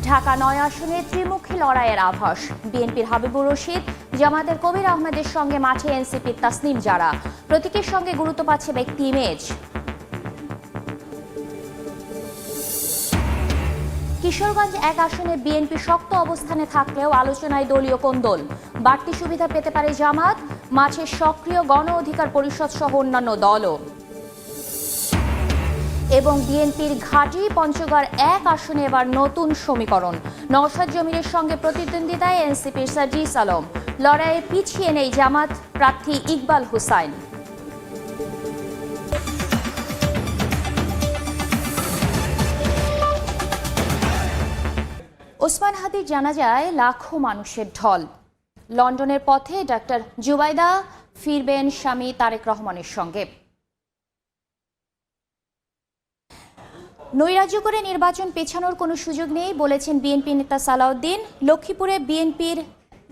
ঢাকা ৯ আসনে ত্রিমুখী লড়াইয়ের আভাস। বিএনপির হাবিবুর রশিদ, জামায়াতের কবির আহমেদের সঙ্গে মাঠে এনসিপির তাসনিম জারা। প্রতীকের সঙ্গে গুরুত্ব পাচ্ছে ব্যক্তি ইমেজ। কিশোরগঞ্জ ১ আসনে বিএনপি শক্ত অবস্থানে থাকলেও আলোচনায় দলীয় কোন্দল। বাড়তি সুবিধা পেতে পারে জামাত, মাঠে সক্রিয় গণ অধিকার পরিষদ সহ অন্যান্য দলও। এবং বিএনপির ঘাঁটি পঞ্চগড় ১ আসনে এবার নতুন সমীকরণ। নওশাদ জমিরের সঙ্গে প্রতিদ্বন্দ্বিতায় এনসিপির সাজিস আলম। লড়াইয়ে পিছিয়ে নেই জামাত প্রার্থী ইকবাল হুসাইন। ওসমান হাদির জানাজায় লাখো মানুষের ঢল। লন্ডনের পথে ডাক্তার জুবাইদা ফিরবেন স্বামী তারেক রহমানের সঙ্গে। নৈরাজ্য করে নির্বাচন পেছানোর কোনো সুযোগ নেই বলেছেন বিএনপি নেতা সালাউদ্দিন। লক্ষ্মীপুরে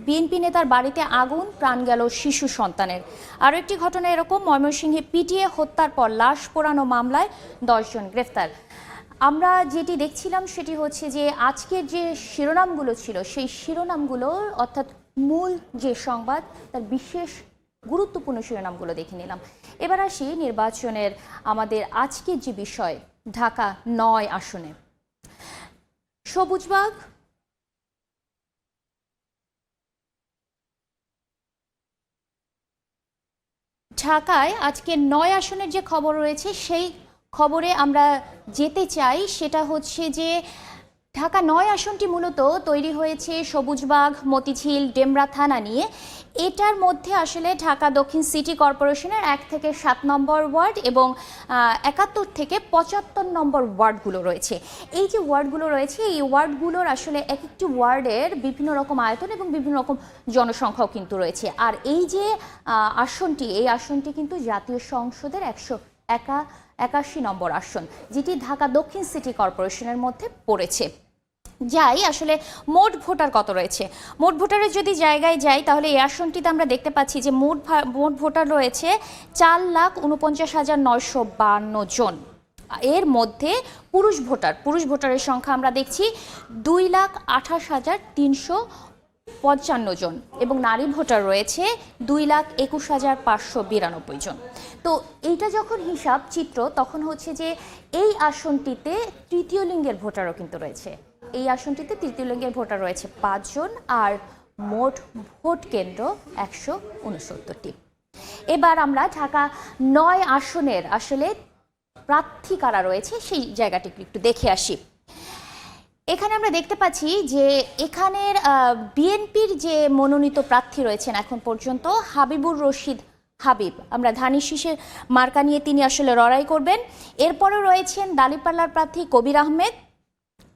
বিএনপি নেতার বাড়িতে আগুন, প্রাণ গেল শিশু সন্তানের। আরও একটি ঘটনা এরকম, ময়মনসিংহে পিটিয়ে হত্যার পর লাশ পোড়ানো মামলায় 10 জন গ্রেফতার। আমরা যেটি দেখছিলাম সেটি হচ্ছে যে আজকের যে শিরোনামগুলো ছিল সেই শিরোনামগুলো অর্থাৎ মূল যে সংবাদ তার বিশেষ গুরুত্বপূর্ণ শিরোনামগুলো দেখে নিলাম। এবার আসি নির্বাচনের আমাদের আজকের যে বিষয়, ঢাকা ৯ আসনে সবুজবাগ ঢাকায় আজকে ৯ আসনের যে খবর রয়েছে সেই খবরে আমরা যেতে চাই। সেটা হচ্ছে যে ঢাকা ৯ আসনটি মূলত তৈরি হয়েছে সবুজবাগ, মতিঝিল, ডেমরা থানা নিয়ে। এটার মধ্যে আসলে ঢাকা দক্ষিণ সিটি কর্পোরেশনের ১ থেকে ৭ নম্বর ওয়ার্ড এবং ৭১ থেকে ৭৫ নম্বর ওয়ার্ডগুলো রয়েছে। এই যে ওয়ার্ডগুলো রয়েছে এই ওয়ার্ডগুলোর আসলে এক একটি ওয়ার্ডের বিভিন্ন রকম আয়তন এবং বিভিন্ন রকম জনসংখ্যাও কিন্তু রয়েছে। আর এই যে আসনটি কিন্তু জাতীয় সংসদের ১৮১ নম্বর আসন, যেটি ঢাকা দক্ষিণ সিটি কর্পোরেশনের মধ্যে পড়েছে। যাই আসলে মোট ভোটার কত রয়েছে, মোট ভোটারের যদি জায়গায় যাই তাহলে এই আসনটিতে আমরা দেখতে পাচ্ছি যে মোট ভোটার রয়েছে ৪,৪৯,৯৫২ জন। এর মধ্যে পুরুষ ভোটারের সংখ্যা আমরা দেখছি ২,২৮,৩৫৫ জন এবং নারী ভোটার রয়েছে ২,২১,৫৯২ জন। তো এইটা যখন হিসাব চিত্র তখন হচ্ছে যে এই আসনটিতে তৃতীয় লিঙ্গের ভোটারও কিন্তু রয়েছে। এই আসনটিতে তৃতীয় লিঙ্গের ভোটার রয়েছে ৫ জন আর মোট ভোট কেন্দ্র ১৬৯টি। এবার আমরা ঢাকা ৯ আসনের আসলে প্রার্থী কারা রয়েছে সেই জায়গাটি একটু দেখে আসি। এখানে আমরা দেখতে পাচ্ছি যে এখানের বিএনপির যে মনোনীত প্রার্থী রয়েছেন এখন পর্যন্ত হাবিবুর রশিদ হাবিব, আমরা ধানি শীষের মার্কা নিয়ে তিনি আসলে লড়াই করবেন। এরপরও রয়েছেন দাঁড়িপাল্লার প্রার্থী কবির আহমেদ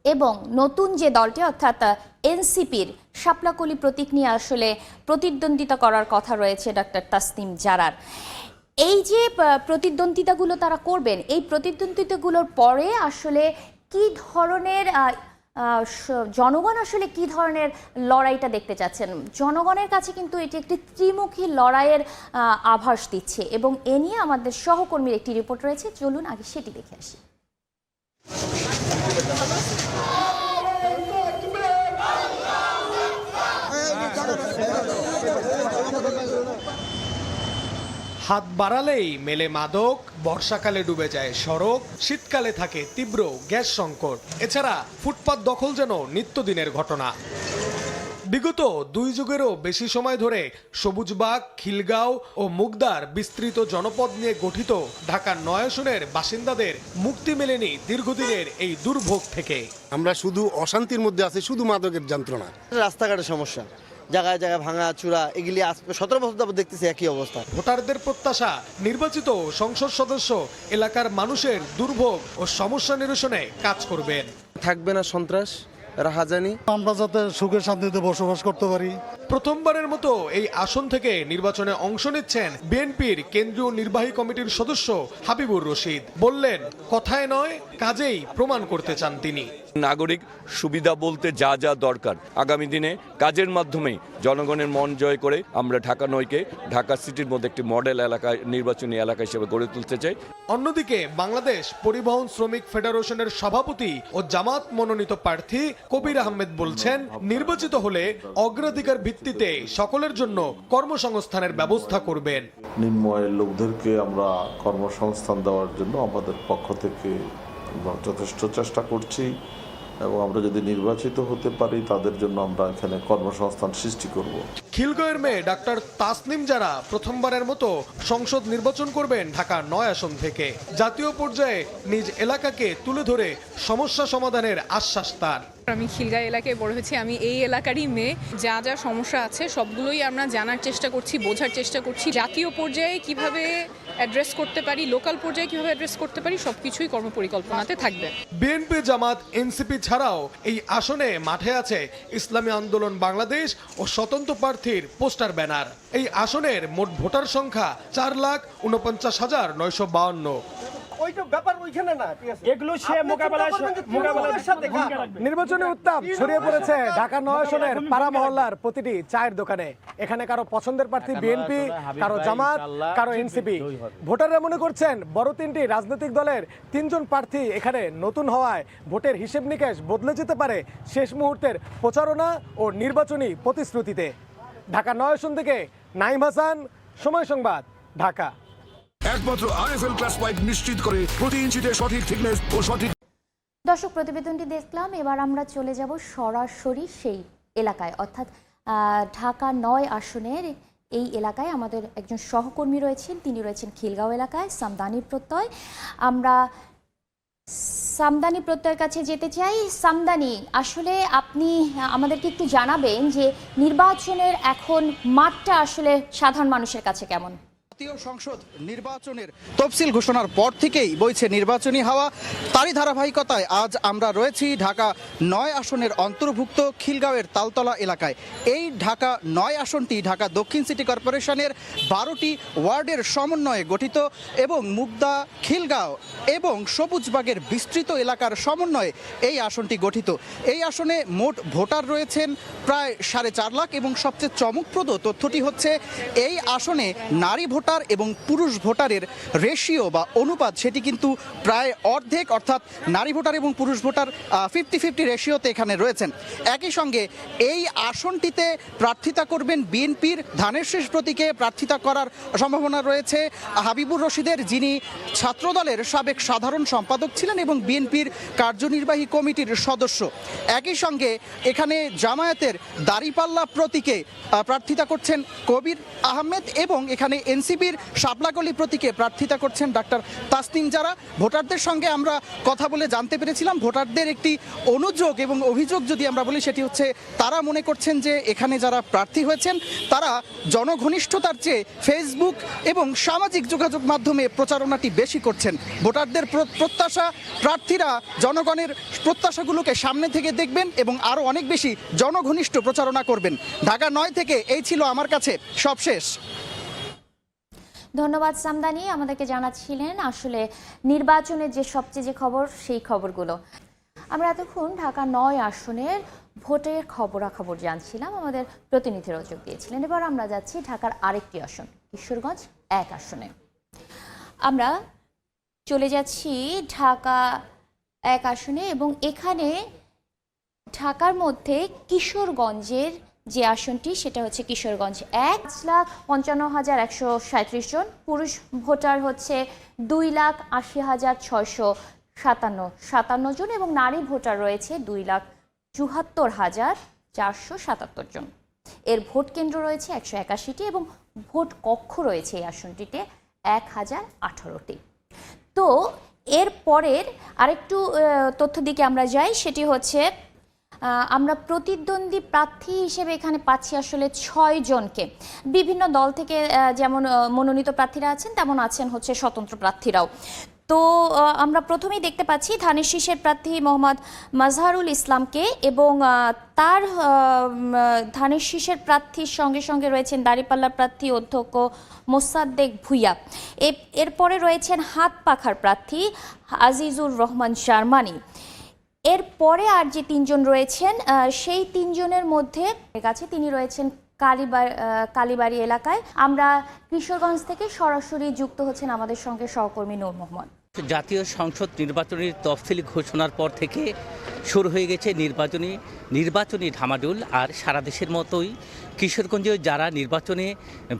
এবং নতুন যে দলটি অর্থাৎ এনসিপির শাপলাকলি প্রতীক নিয়ে আসলে প্রতিদ্বন্দ্বিতা করার কথা রয়েছে ডাক্তার তাসনিম জারার। এই যে প্রতিদ্বন্দ্বিতাগুলো তারা করবেন, এই প্রতিদ্বন্দ্বিতাগুলোর পরে আসলে কি ধরনের জনগণ আসলে কি ধরনের লড়াইটা দেখতে চাচ্ছেন। জনগণের কাছে কিন্তু এটি একটি ত্রিমুখী লড়াইয়ের আভাস দিচ্ছে এবং এ নিয়ে আমাদের সহকর্মীর একটি রিপোর্ট রয়েছে, চলুন আগে সেটি দেখে আসি। হাত বাড়ালেই মেলে মাদক, বর্ষাকালে ডুবে যায় সড়ক, শীতকালে থাকে তীব্র গ্যাস সংকট। এছাড়া ফুটপাত দখল যেন নিত্যদিনের ঘটনা। বিগত ২ যুগেরও বেশি সময় ধরে সবুজবাগ, খিলগাঁও ও মুগদার বিস্তৃত জনপদ নিয়ে গঠিত ঢাকা ৯ আসনের বাসিন্দাদের মুক্তি মেলেনি দীর্ঘদিনের এই দুর্ভোগ থেকে। আমরা শুধু অশান্তির মধ্যে আছি, শুধু মাদকের যন্ত্রণা। রাস্তাঘাটের সমস্যা, জায়গায় জায়গায় ভাঙা চূড়া, এগুলি ১৭ বছর ধরে দেখতেছি একই অবস্থা। ভোটারদের প্রত্যাশা নির্বাচিত সংসদ সদস্য এলাকার মানুষের দুর্ভোগ ও সমস্যা নিরসনে কাজ করবেন। থাকবে না সন্ত্রাস, রাহাজানি, আমরা যাতে সুখে শান্তিতে বসবাস করতে পারি। প্রথমবারের মতো এই আসন থেকে নির্বাচনে অংশ নিচ্ছেন বিএনপির কেন্দ্রীয় নির্বাহী কমিটির সদস্য হাবিবুর রশিদ। বললেন, কথায় নয় কাজেই প্রমাণ করতে চান তিনি। নাগরিক সুবিধা বলতে যা যা দরকার আগামী দিনে কাজের মাধ্যমেই জনগণের মন জয় করে আমরা ঢাকা নয়কে ঢাকা সিটির মধ্যে একটি মডেল এলাকায় নির্বাচনী এলাকা হিসেবে গড়ে তুলতে চাই। অন্যদিকে বাংলাদেশ পরিবহন শ্রমিক ফেডারেশনের সভাপতি ও জামাত মনোনীত প্রার্থী কবির আহমেদ বলছেন, নির্বাচিত হলে অগ্রাধিকার ভিত্তিতে সকলের জন্য কর্মসংস্থানের ব্যবস্থা করবেন। নিম্ন আয়ের লোকদেরকে আমরা কর্মসংস্থান দেওয়ার জন্য আমাদের পক্ষ থেকে যথেষ্ট চেষ্টা করছি এবং আমরা যদি নির্বাচিত হতে পারি তাদের জন্য আমরা এখানে কর্মসংস্থান সৃষ্টি করব। খিলগাঁওয়ের মেয়ে ডাক্তার তাসনিম যারা প্রথমবারের মতো সংসদ নির্বাচন করবেন ঢাকা ৯ আসন থেকে। জাতীয় পর্যায়ে নিজ এলাকাকে তুলে ধরে সমস্যা সমাধানের আশ্বাস তার। আমি খিলগাঁও এলাকায় বড় হয়েছি, আমি এই এলাকারই মেয়ে। যা যা সমস্যা আছে সবগুলোই আমরা জানার চেষ্টা করছি, বোঝার চেষ্টা করছি। জাতীয় পর্যায়ে কিভাবে অ্যাড্রেস করতে পারি, লোকাল পর্যায়ে কিভাবে অ্যাড্রেস করতে পারি, সবকিছুই কর্মপরিকল্পনাতে থাকবে। বিএনপি, জামাত, এনসিপি ছাড়াও এই আসনে মাঠে আছে ইসলামী আন্দোলন বাংলাদেশ ও স্বতন্ত্র প্রার্থীর পোস্টার ব্যানার। এই আসনের মোট ভোটার সংখ্যা 4,49,952। নির্বাচনী উত্তাপ ছড়িয়ে পড়েছে ঢাকা ৯ আসনের পাড়া মহল্লার প্রতিটি চায়ের দোকানে। এখানে কারো পছন্দের প্রার্থী বিএনপি, কারো জামাত, কারো এনসিপি। ভোটাররা মনে করছেন বড় তিনটি রাজনৈতিক দলের ৩ জন প্রার্থী এখানে নতুন হওয়ায় ভোটের হিসেব নিকেশ বদলে যেতে পারে শেষ মুহূর্তের প্রচারণা ও নির্বাচনী প্রতিশ্রুতিতে। ঢাকা ৯ আসন থেকে নাইম হাসান, সময় সংবাদ, ঢাকা। একমাত্র আইএফএল ক্লাস পাইপ নিশ্চিত করে প্রতি ইঞ্চিতে সঠিক থিকনেস ও সঠিক। দর্শক, প্রতিবেদনটি দেখলাম, এবার আমরা চলে যাব সরাসরি সেই এলাকায়, অর্থাৎ ঢাকা ৯ আসনের এই এলাকায় আমাদের একজন সহকর্মী রয়েছেন। তিনি রয়েছেন খিলগাঁও এলাকায়, সামদানি প্রত্যয়। আমরা সামদানি প্রত্যয়ের কাছে যেতে চাই। সামদানি, আসলে আপনি আমাদেরকে একটু জানাবেন যে নির্বাচনের এখন মাঠটা আসলে সাধারণ মানুষের কাছে কেমন? জাতীয় সংসদ নির্বাচনের তফসিল ঘোষণার পর থেকেই বইছে নির্বাচনী হাওয়া। তারই ধারাবাহিকতায় আজ আমরা রয়েছি ঢাকা ৯ আসনের অন্তর্ভুক্ত খিলগাঁওয়ের তালতলা এলাকায়। এই ঢাকা ৯ আসনটি ঢাকা দক্ষিণ সিটি কর্পোরেশনের ১২টি ওয়ার্ডের সমন্বয়ে গঠিত এবং মুগদা, খিলগাঁও এবং সবুজবাগের বিস্তৃত এলাকার সমন্বয়ে এই আসনটি গঠিত। এই আসনে মোট ভোটার রয়েছেন প্রায় ৪.৫ লাখ এবং সবচেয়ে চমকপ্রদ তথ্যটি হচ্ছে এই আসনে নারী ভোটার এবং পুরুষ ভোটারের রেশিও বা অনুপাত সেটি কিন্তু প্রায় অর্ধেক, অর্থাৎ নারী ভোটার এবং পুরুষ ভোটার 50-50 রেশিওতে এখানে রয়েছেন। একই সঙ্গে এই আসনটিতে প্রার্থিতা করবেন বিএনপির ধানের শীষ প্রতীকে প্রার্থিতা করার সম্ভাবনা রয়েছে হাবিবুর রশিদের, যিনি ছাত্রদলের সাবেক সাধারণ সম্পাদক ছিলেন এবং বিএনপির কার্যনির্বাহী কমিটির সদস্য। একই সঙ্গে এখানে জামায়াতের দাঁড়িপাল্লা প্রতীকে প্রার্থিতা করছেন কবির আহমেদ এবং এখানে এনসিপির শাপলাকলি প্রতীকে প্রার্থিতা করছেন ডাক্তার তাসনিম যারা। ভোটারদের সঙ্গে আমরা কথা বলে জানতে পেরেছিলাম ভোটারদের একটি অনুযোগ এবং অভিযোগ যদি আমরা বলি সেটি হচ্ছে তারা মনে করছেন যে এখানে যারা প্রার্থী হয়েছেন তারা জনঘনিষ্ঠতার চেয়ে ফেসবুক এবং সামাজিক যোগাযোগ মাধ্যমে প্রচারণাটি বেশি করছেন। ভোটারদের প্রত্যাশা প্রার্থীরা জনগণের প্রত্যাশাগুলোকে সামনে থেকে দেখবেন এবং আরও অনেক বেশি জনঘনিষ্ঠ প্রচারণা করবেন। ঢাকা ৯ থেকে এই ছিল আমার কাছে সবশেষ। ধন্যবাদ সামদানি, আমাদেরকে জানাচ্ছিলেন আসলে নির্বাচনের যে সবচেয়ে যে খবর সেই খবরগুলো। আমরা এতক্ষণ ঢাকা ৯ আসনের ভোটের খবরাখবর জানছিলাম, আমাদের প্রতিনিধিরাও যোগ দিয়েছিলেন। এবার আমরা যাচ্ছি ঢাকার আরেকটি আসন, কিশোরগঞ্জ ১ আসনে। আমরা চলে যাচ্ছি ঢাকা ১ আসনে এবং এখানে ঢাকার মধ্যে কিশোরগঞ্জের যে আসনটি সেটা হচ্ছে কিশোরগঞ্জ ১,৫৫,১৩৭ জন, পুরুষ ভোটার হচ্ছে ২,৮০,৬৫৭ জন এবং নারী ভোটার রয়েছে ২,৭৪,৪৭৭ জন। এর ভোট কেন্দ্র রয়েছে ১৮১টি এবং ভোট কক্ষ রয়েছে এই আসনটিতে ১,০১৮টি। তো এর পরের আরেকটু তথ্য দিকে আমরা যাই, সেটি হচ্ছে আমরা প্রতিদ্বন্দ্বী প্রার্থী হিসেবে এখানে পাচ্ছি আসলে ৬ জনকে। বিভিন্ন দল থেকে যেমন মনোনীত প্রার্থীরা আছেন তেমন আছেন হচ্ছে স্বতন্ত্র প্রার্থীরাও। তো আমরা প্রথমেই দেখতে পাচ্ছি ধানের শীষের প্রার্থী মোহাম্মদ মাজহারুল ইসলামকে এবং তার ধানের শীষের প্রার্থীর সঙ্গে সঙ্গে রয়েছেন দাঁড়িপাল্লার প্রার্থী অধ্যক্ষ মোসাদ্দেক ভুইয়া। এরপরে রয়েছেন হাত পাখার প্রার্থী আজিজুর রহমান জার্মানি। এরপরে আর যে তিনজন রয়েছেন সেই তিনজনের মধ্যে কাছে তিনি রয়েছেন কালীবাড়ি এলাকায়। আমরা কিশোরগঞ্জ থেকে সরাসরি যুক্ত হচ্ছেন আমাদের সঙ্গে সহকর্মী নূর মোহাম্মদ। জাতীয় সংসদ নির্বাচনের তফসিল ঘোষণার পর থেকে শুরু হয়ে গেছে নির্বাচনী ঢামাডোল। আর সারা দেশের মতোই কিশোরগঞ্জে যারা নির্বাচনে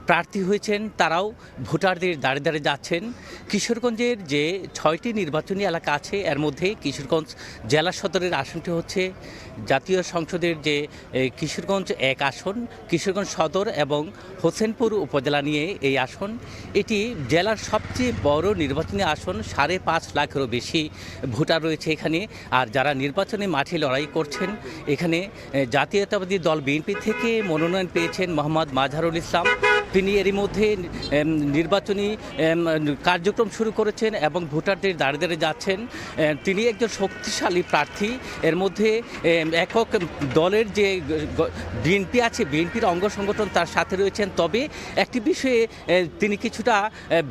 প্রার্থী হয়েছেন তারাও ভোটারদের দাঁড়ে দাঁড়ে যাচ্ছেন। কিশোরগঞ্জের যে 6টি নির্বাচনী এলাকা আছে এর মধ্যে কিশোরগঞ্জ জেলা সদরের আসনটি হচ্ছে জাতীয় সংসদের যে কিশোরগঞ্জ 1 আসন, কিশোরগঞ্জ সদর এবং হোসেনপুর উপজেলা নিয়ে এই আসন। এটি জেলার সবচেয়ে বড় নির্বাচনী আসন, 5.5 লাখেরও বেশি ভোটার রয়েছে এখানে। আর যারা নির্বাচনে মাঠে লড়াই করছেন, এখানে জাতীয়তাবাদী দল বিএনপি থেকে মনোনয়ন পেয়েছেন মোহাম্মদ মাজহারুল ইসলাম। তিনি এরই মধ্যে নির্বাচনী কার্যক্রম শুরু করেছেন এবং ভোটারদের দাঁড়ে দাঁড়ে যাচ্ছেন। তিনি একজন শক্তিশালী প্রার্থী। এর মধ্যে একক দলের যে বিএনপি আছে, বিএনপির অঙ্গ সংগঠন তার সাথে রয়েছেন। তবে একটি বিষয়ে তিনি কিছুটা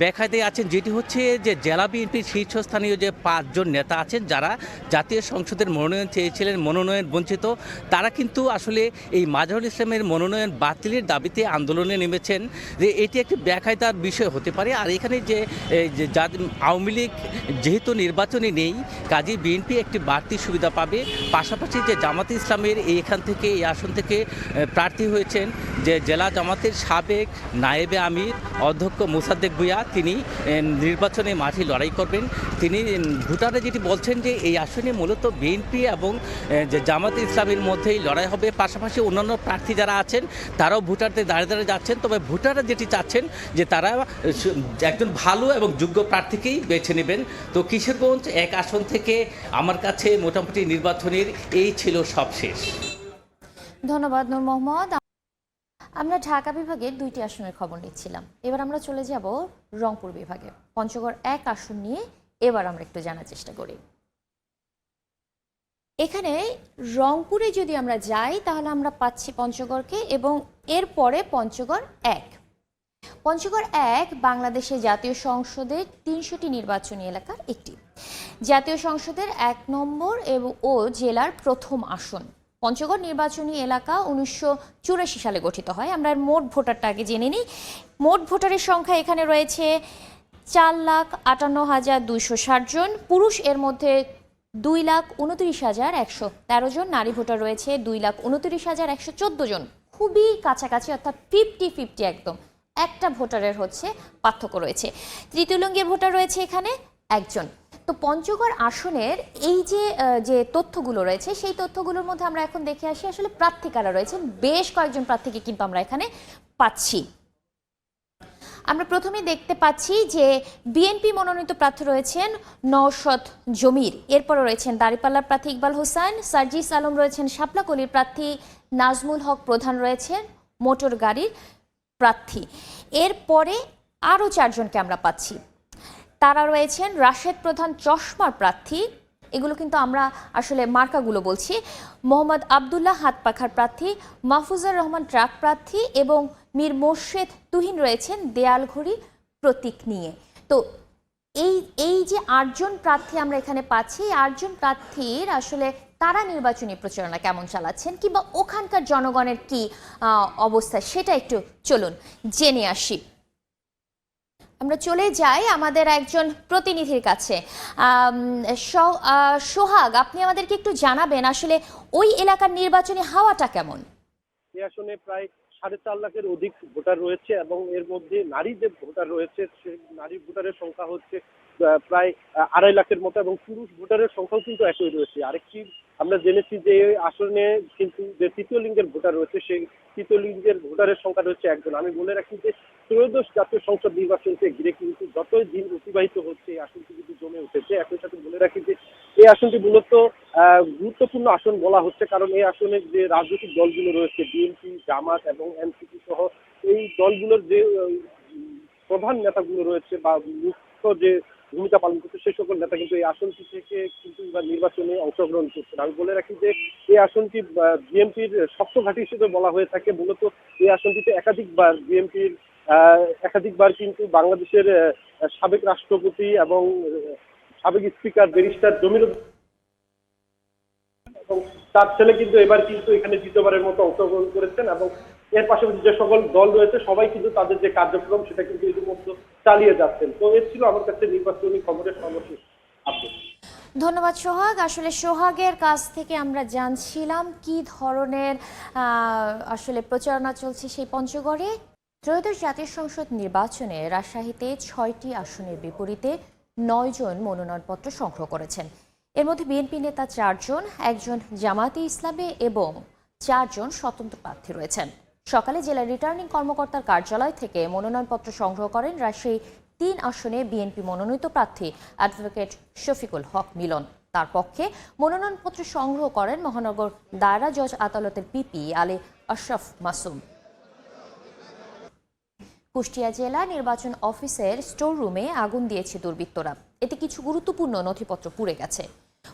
বেকায়দায় আছেন, যেটি হচ্ছে যে জেলা বিএনপির শীর্ষস্থানীয় যে 5 জন নেতা আছেন যারা জাতীয় সংসদের মনোনয়ন চেয়েছিলেন, মনোনয়ন বঞ্চিত, তারা কিন্তু আসলে এই মাজহারুল ইসলামের মনোনয়ন বাতিলের দাবিতে আন্দোলনে নেমেছেন। যে এটি একটি বেকায়দার বিষয় হতে পারে। আর এখানে যে আওয়ামী লীগ যেহেতু নির্বাচনে নেই, কাজেই বিএনপি একটি বাড়তি সুবিধা পাবে। পাশাপাশি যে জামাতে ইসলামের এইখান থেকে এই আসন থেকে প্রার্থী হয়েছেন যে জেলা জামাতের সাবেক নায়েবে আমির অধ্যক্ষ মোসাদ্দেক ভূঁইয়া, তিনি নির্বাচনে মাঠে লড়াই করবেন। তিনি ভোটাররা যেটি বলছেন যে এই আসনে মূলত বিএনপি এবং যে জামাতে ইসলামের মধ্যেই লড়াই হবে। পাশাপাশি অন্যান্য প্রার্থী যারা আছেন তারাও ভোটারদের দাঁড়িয়ে দাঁড়িয়ে যাচ্ছেন। তবে ভোটাররা যেটি চাচ্ছেন যে তারা একজন ভালো এবং যোগ্য প্রার্থীকেই বেছে নেবেন। তো কিশোরগঞ্জ 1 আসন থেকে আমার কাছে মোটামুটি নির্বাচনের এই ছিল সবশেষ। ধন্যবাদ নূর মোহাম্মদ। আমরা ঢাকা বিভাগের 2টি আসনের খবর নিচ্ছিলাম। এবার আমরা চলে যাব রংপুর বিভাগে। পঞ্চগড় 1 আসন নিয়ে এবার আমরা একটু জানার চেষ্টা করি। এখানে রংপুরে যদি আমরা যাই তাহলে আমরা পাচ্ছি পঞ্চগড়কে এবং এরপরে পঞ্চগড় 1। পঞ্চগড় 1 বাংলাদেশের জাতীয় সংসদের 300টি নির্বাচনী এলাকার একটি। জাতীয় সংসদের 1 নম্বর ও জেলার প্রথম আসন। পঞ্চগড় নির্বাচনী এলাকা 1984 সালে গঠিত হয়। আমরা মোট ভোটারটা আগে জেনে নিই। মোট ভোটারের সংখ্যা এখানে রয়েছে 4,58,260 জন। পুরুষ এর মধ্যে 2,29,113 জন। নারী ভোটার রয়েছে 2,29,114 জন। খুবই কাছাকাছি, অর্থাৎ 50-50 একদম। একটা ভোটারের হচ্ছে পার্থক্য রয়েছে। তৃতীয় লিঙ্গের ভোটার রয়েছে এখানে 1 জন। তো পঞ্চগড় আসনের এই যে তথ্যগুলো রয়েছে সেই তথ্যগুলোর মধ্যে আমরা এখন দেখে আসি আসলে প্রার্থী কারা রয়েছেন। বেশ কয়েকজন প্রার্থীকে কিন্তু আমরা এখানে পাচ্ছি। আমরা প্রথমে দেখতে পাচ্ছি যে বিএনপি মনোনীত প্রার্থী রয়েছেন নওশাদ জমির। এরপরে রয়েছেন দাঁড়িপাল্লার প্রার্থী ইকবাল হোসেন, সার্জিস আলম রয়েছেন শাপলাকলির প্রার্থী, নাজমুল হক প্রধান রয়েছেন মোটর গাড়ির প্রার্থী। এরপরে আরও 4 জনকে আমরা পাচ্ছি। তারা রয়েছেন রাশেদ প্রধান চশমার প্রার্থী। এগুলো কিন্তু আমরা আসলে মার্কাগুলো বলছি। মোহাম্মদ আবদুল্লাহ হাতপাখার প্রার্থী, মাহফুজুর রহমান ট্রাক প্রার্থী এবং মীর মোর্শেদ তুহিন রয়েছেন দেয়ালঘড়ি প্রতীক নিয়ে। তো এই যে 8 জন প্রার্থী আমরা এখানে পাচ্ছি, 8 জন প্রার্থীর আসলে তারা নির্বাচনী প্রচারণা কেমন চালাচ্ছেন কিংবা ওখানকার জনগণের কি অবস্থা সেটা একটু চলুন জেনে আসি। আমরা চলে যাই আমাদের একজন প্রতিনিধির কাছে। সোহাগ, আপনি আমাদেরকে একটু জানাবেন আসলে ওই এলাকার নির্বাচনী হাওয়াটা কেমন? এই আসনে প্রায় 4.5 লাখের অধিক ভোটার রয়েছে এবং এর মধ্যে নারী যে ভোটার রয়েছে সেই নারী ভোটারের সংখ্যা হচ্ছে প্রায় 2.5 লাখের মতো এবং পুরুষ ভোটারের সংখ্যাও কিন্তু একই রয়েছে। আরেকটি আমরা জেনেছি যে আসনে কিন্তু যে তৃতীয় লিঙ্গের ভোটার রয়েছে সেই তৃতীয় লিঙ্গের ভোটারের সংখ্যা রয়েছে 1 জন। আমি বলে রাখি যে ত্রয়োদশ জাতীয় সংসদ নির্বাচনকে ঘিরে কিন্তু যতই দিন অতিবাহিত হচ্ছে এই আসনটি কিন্তু জমে উঠেছে। একই সাথে বলে রাখি যে এই আসনটি মূলত গুরুত্বপূর্ণ আসন বলা হচ্ছে, কারণ এই আসনের যে রাজনৈতিক দলগুলো রয়েছে বিএনপি, জামাত এবং এনসিপি সহ এই দলগুলোর যে প্রধান নেতাগুলো রয়েছে বা মুখ্য যে ভূমিকা পালন করছে সেই সকল নেতা কিন্তু এই আসনটি থেকে কিন্তু নির্বাচনে অংশগ্রহণ করছেন। আমি বলে রাখি যে এই আসনটি বিএনপির শক্ত ঘাঁটি হিসেবে বলা হয়ে থাকে। মূলত এই আসনটিতে একাধিকবার কিন্তু বাংলাদেশের সাবেক রাষ্ট্রপতি এবং সাবেক স্পিকার ব্যারিস্টার জমির এবং তার ছেলে কিন্তু এবার কিন্তু এখানে দ্বিতীয়বারের মতো অংশগ্রহণ করেছেন এবং এর পাশাপাশি যে সকল দল রয়েছে সবাই কিন্তু তাদের যে কার্যক্রম সেটা কিন্তু ইতিমধ্যে চালিয়ে যাচ্ছেন। তো এর ছিল আমার কাছে নির্বাচনী খবরের সর্বশেষ আপডেট। ধন্যবাদ সোহাগ। আসলে সোহাগের কাছ থেকে আমরা জানছিলাম কি ধরনের আসলে প্রচারণা চলছে সেই পঞ্চগড়ে। ত্রয়োদশ জাতীয় সংসদ নির্বাচনে রাজশাহীতে 6টি আসনের বিপরীতে 9 জন মনোনয়নপত্র সংগ্রহ করেছেন। এর মধ্যে বিএনপি নেতা 4 জন, একজন জামায়াতে ইসলামী এবং 4 জন স্বতন্ত্র প্রার্থী রয়েছেন। সকালে জেলা রিটার্নিং কর্মকর্তার কার্যালয় থেকে মনোনয়নপত্র সংগ্রহ করেন রাজশাহী 3 আসনে বিএনপি মনোনীত প্রার্থী অ্যাডভোকেট শফিকুল হক মিলন। তার পক্ষে মনোনয়নপত্র সংগ্রহ করেন মহানগর দায়রা জজ আদালতের পিপি আলী আশরাফ মাসুম। কুষ্টিয়া জেলা নির্বাচন অফিসের স্টোর রুমে আগুন দিয়েছে দুর্বৃত্তরা। এতে কিছু গুরুত্বপূর্ণ নথিপত্র পুড়ে গেছে।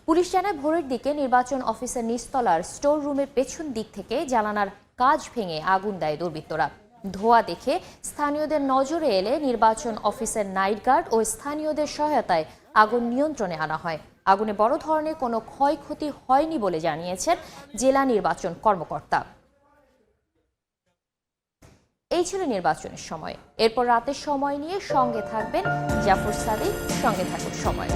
পুলিশ জানায় ভোরের দিকে নির্বাচন অফিসের নিচতলার স্টোর রুমের পেছন দিক থেকে জানালার কাঁচ ভেঙে আগুন দেয় দুর্বৃত্তরা। ধোঁয়া দেখে স্থানীয়দের নজরে এলে নির্বাচন অফিসের নাইট গার্ড ও স্থানীয়দের সহায়তায় আগুন নিয়ন্ত্রণে আনা হয়। আগুনে বড় ধরনের কোনো ক্ষয়ক্ষতি হয়নি বলে জানিয়েছেন জেলা নির্বাচন কর্মকর্তা। এই ছিল নির্বাচনের সময়। এরপর রাতের সময় নিয়ে সঙ্গে থাকবেন জাফর সাদিক। সঙ্গে থাকুন সময়।